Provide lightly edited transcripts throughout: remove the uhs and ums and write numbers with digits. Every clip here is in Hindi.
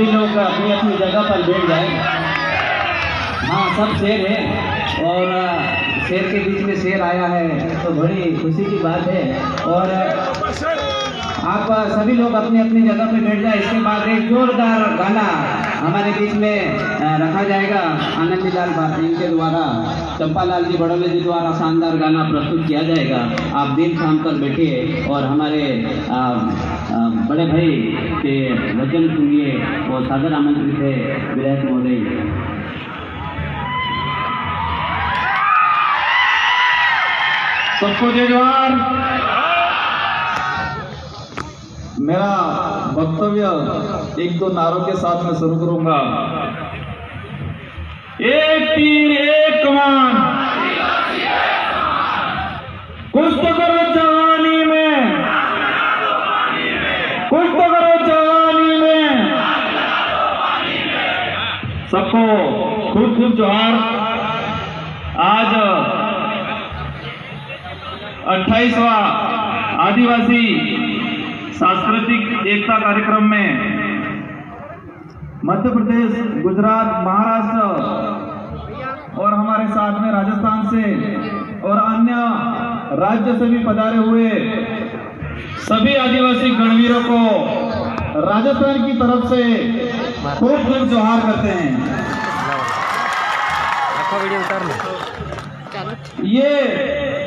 सभी लोग अपनी अपनी जगह पर बैठ जाए। हाँ, सब शेर है और शेर के बीच में शेर आया है तो बड़ी खुशी की बात है। और आप सभी लोग अपनी अपनी जगह पे बैठ जाए। इसके बाद एक जोरदार गाना हमारे बीच में रखा जाएगा। आनंदीलाल इनके द्वारा, चंपालाल जी बड़ोले जी द्वारा शानदार गाना प्रस्तुत किया जाएगा। आप दिल थाम कर बैठिए और हमारे बड़े भाई के वचन सुनिए। वो सादर आमंत्रित है विधायक महोदय। सबको जय जोहार। मेरा वक्तव्य एक दो नारों के साथ में शुरू करूंगा। एक तीर एक कमान, कुछ तो करो जवानी में, कुछ तो करो जवानी में। सबको खूब खूब जोहार। आज 28वां आदिवासी सांस्कृतिक एकता कार्यक्रम में मध्य प्रदेश, गुजरात, महाराष्ट्र और हमारे साथ में राजस्थान से और अन्य राज्य से भी पधारे हुए सभी आदिवासी गणवीरों को राजस्थान की तरफ से खूब खूब जोहार करते हैं।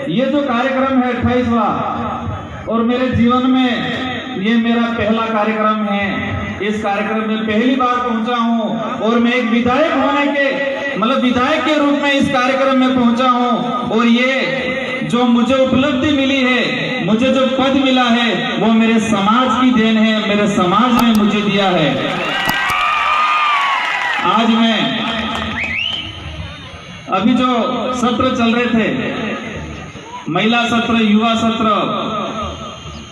ये जो कार्यक्रम है 28वां और मेरे जीवन में ये मेरा पहला कार्यक्रम है। इस कार्यक्रम में पहली बार पहुंचा हूं और मैं एक विधायक होने के विधायक के रूप में इस कार्यक्रम में पहुंचा हूं। और ये जो मुझे उपलब्धि मिली है, मुझे जो पद मिला है, वो मेरे समाज की देन है, मेरे समाज ने मुझे दिया है। आज मैं अभी जो सत्र चल रहे थे, महिला सत्र, युवा सत्र,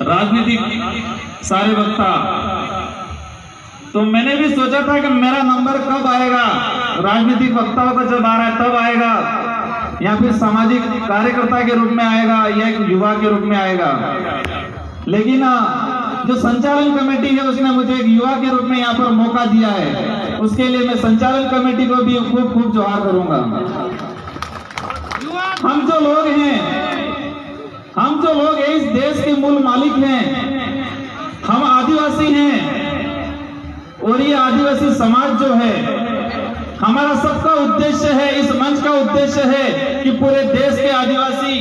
राजनीतिक सारे वक्ता, तो मैंने भी सोचा था कि मेरा नंबर कब आएगा। राजनीतिक वक्ताओं का जब आ रहा है तब आएगा, या फिर सामाजिक कार्यकर्ता के रूप में आएगा, या एक युवा के रूप में आएगा। लेकिन जो संचालन कमेटी है उसने मुझे एक युवा के रूप में यहाँ पर मौका दिया है। उसके लिए मैं संचालन कमेटी को भी खूब खूब जोहार करूंगा। हम जो लोग हैं इस देश के मूल मालिक हैं, हम आदिवासी हैं। और ये आदिवासी समाज जो है, हमारा सबका उद्देश्य है, इस मंच का उद्देश्य है कि पूरे देश के आदिवासी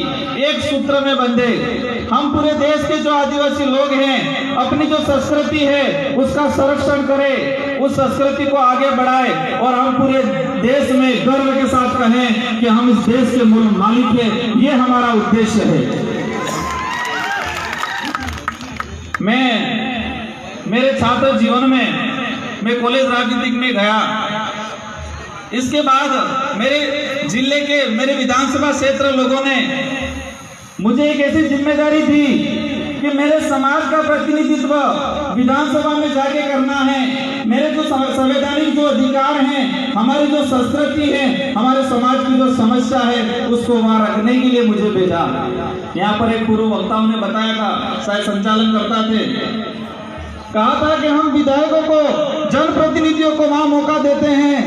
एक सूत्र में बंधे। हम पूरे देश के जो आदिवासी लोग हैं अपनी जो संस्कृति है उसका संरक्षण करें, उस संस्कृति को आगे बढ़ाए और हम पूरे देश में गर्व के साथ कहें कि हम इस देश के मूल मालिक हैं। ये हमारा उद्देश्य है। मेरे छात्र जीवन में मैं कॉलेज राजनीतिक में गया। इसके बाद मेरे जिले के, मेरे विधानसभा क्षेत्र लोगों ने मुझे एक ऐसी जिम्मेदारी दी कि मेरे समाज का प्रतिनिधित्व विधानसभा में जाके करना है। मेरे जो संवैधानिक जो अधिकार हैं, हमारी जो संस्कृति है, हमारे समाज की जो समस्या है, उसको वहां रखने के लिए मुझे भेजा। यहाँ पर एक पूर्व वक्ताओं ने बताया था, शायद संचालन करता थे, कहा था कि हम विधायकों को, जनप्रतिनिधियों को वहां मौका देते हैं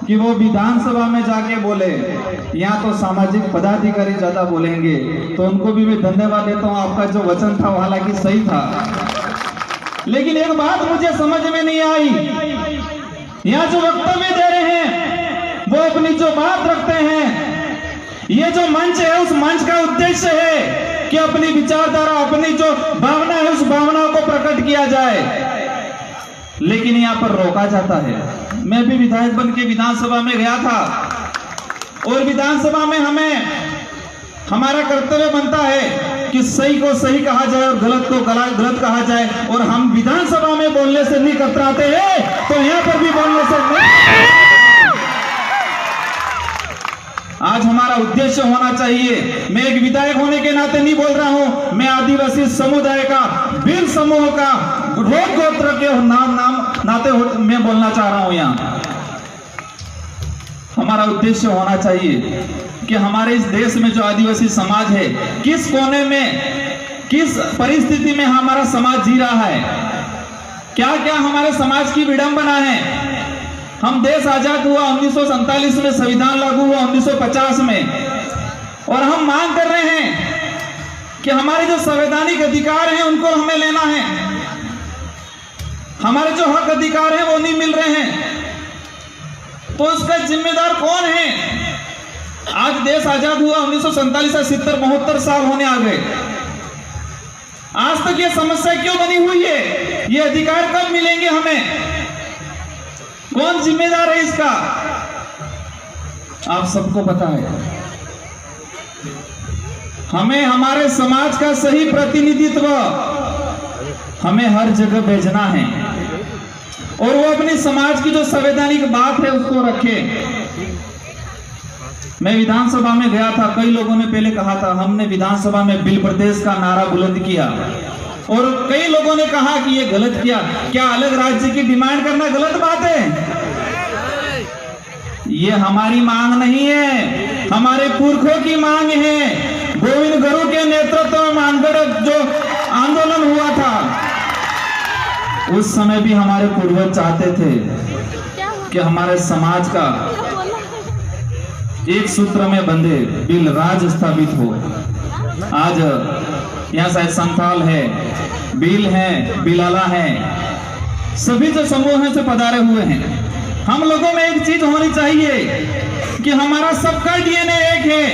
कि वो विधानसभा में जाके बोले। यहाँ तो सामाजिक पदाधिकारी ज्यादा बोलेंगे, तो उनको भी मैं धन्यवाद देता हूँ। आपका जो वचन था वो हालांकि सही था, लेकिन एक बात मुझे समझ में नहीं आई। यहाँ जो वक्तव्य दे रहे हैं वो अपनी जो बात रखते हैं, ये जो मंच है उस मंच का उद्देश्य है कि अपनी विचारधारा, अपनी जो भावना है उस भावना को प्रकट किया जाए, लेकिन यहाँ पर रोका जाता है। मैं भी विधायक बन के विधानसभा में गया था और विधानसभा में हमारा कर्तव्य बनता है कि सही को सही कहा जाए और गलत को गलत कहा जाए। और हम विधानसभा में बोलने से नहीं कतराते हैं तो यहाँ पर भी बोलने से नहीं। आज हमारा उद्देश्य होना चाहिए, मैं एक विधायक होने के नाते नहीं बोल रहा हूं, मैं आदिवासी समुदाय का, वीर समूह का, गोत्र के नाते मैं बोलना चाह रहा हूं। यहाँ हमारा उद्देश्य होना चाहिए कि हमारे इस देश में जो आदिवासी समाज है, किस कोने में, किस परिस्थिति में हमारा समाज जी रहा है। क्या क्या हमारे समाज की विडंबना है। हम देश आजाद हुआ 1947 में, संविधान लागू हुआ 1950 में, और हम मांग कर रहे हैं कि हमारे जो संवैधानिक अधिकार हैं उनको हमें लेना है। हमारे जो हक अधिकार हैं वो नहीं मिल रहे हैं, तो इसका जिम्मेदार कौन है। आज देश आजाद हुआ 1947 से 70-72 साल होने आ गए, आज तक ये समस्या क्यों बनी हुई है। ये अधिकार कब मिलेंगे हमें, कौन जिम्मेदार है इसका। आप सबको पता है, हमें हमारे समाज का सही प्रतिनिधित्व हमें हर जगह भेजना है, और वो अपनी समाज की जो संवैधानिक बात है उसको रखे। मैं विधानसभा में गया था, कई लोगों ने पहले कहा था, हमने विधानसभा में बिल प्रदेश का नारा बुलंद किया, और कई लोगों ने कहा कि ये गलत किया। क्या अलग राज्य की डिमांड करना गलत बात है? ये हमारी मांग नहीं है, हमारे पुरखों की मांग है। गोविंद गुरु के नेतृत्व में मानगढ़ जो आंदोलन हुआ था, उस समय भी हमारे पूर्वज चाहते थे कि हमारे समाज का एक सूत्र में बंधे बिल राज स्थापित हो। आज यहाँ शायद संथाल है, बिल है, बिलाला है, सभी जो समूह से पधारे हुए हैं। हम लोगों में एक चीज होनी चाहिए कि हमारा सबका डीएनए एक है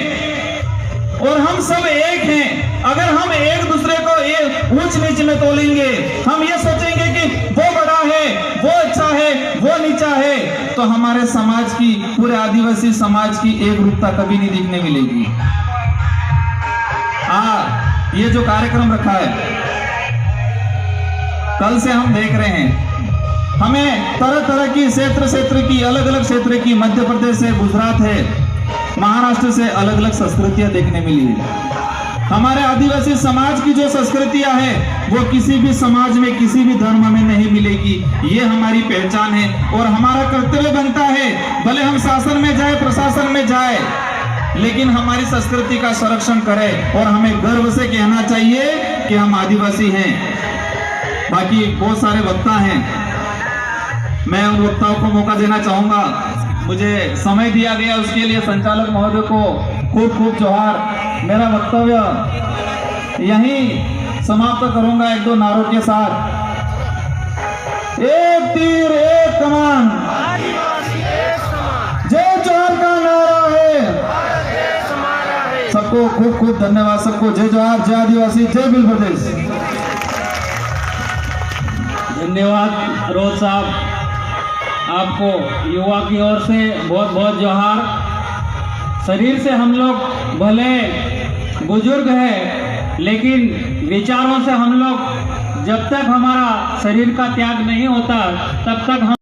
और हम सब एक हैं। अगर हम एक दूसरे को ऊंच नीच में तोलेंगे, हम ये सोचेंगे कि वो बड़ा है, वो अच्छा है, वो नीचा है, तो हमारे समाज की, पूरे आदिवासी समाज की एक रूपता कभी नहीं दिखने मिलेगी। ये जो कार्यक्रम रखा है, कल से हम देख रहे हैं, हमें तरह तरह की क्षेत्र की, अलग अलग क्षेत्र की, मध्य प्रदेश से, गुजरात है, महाराष्ट्र से अलग अलग संस्कृतियां देखने मिली है। हमारे आदिवासी समाज की जो संस्कृतियां हैं वो किसी भी समाज में, किसी भी धर्म में नहीं मिलेगी। ये हमारी पहचान है और हमारा कर्तव्य बनता है, भले हम शासन में जाए, प्रशासन में जाए, लेकिन हमारी संस्कृति का संरक्षण करें और हमें गर्व से कहना चाहिए कि हम आदिवासी हैं। बाकी बहुत सारे वक्ता हैं, मैं उन वक्ताओं को मौका देना चाहूंगा। मुझे समय दिया गया उसके लिए संचालक महोदय को खूब खूब जोहार। मेरा वक्तव्य यहीं समाप्त करूंगा एक दो नारों के साथ। एक तीर एक कमान, जय जोहार का नारा है। सबको खूब खूब धन्यवाद। सबको जय जोहार, जय आदिवासी, जय बिल प्रदेश। धन्यवाद रोज साहब, आपको युवा की ओर से बहुत बहुत जोहार। शरीर से हम लोग भले बुजुर्ग हैं, लेकिन विचारों से हम लोग, जब तक हमारा शरीर का त्याग नहीं होता तब तक हम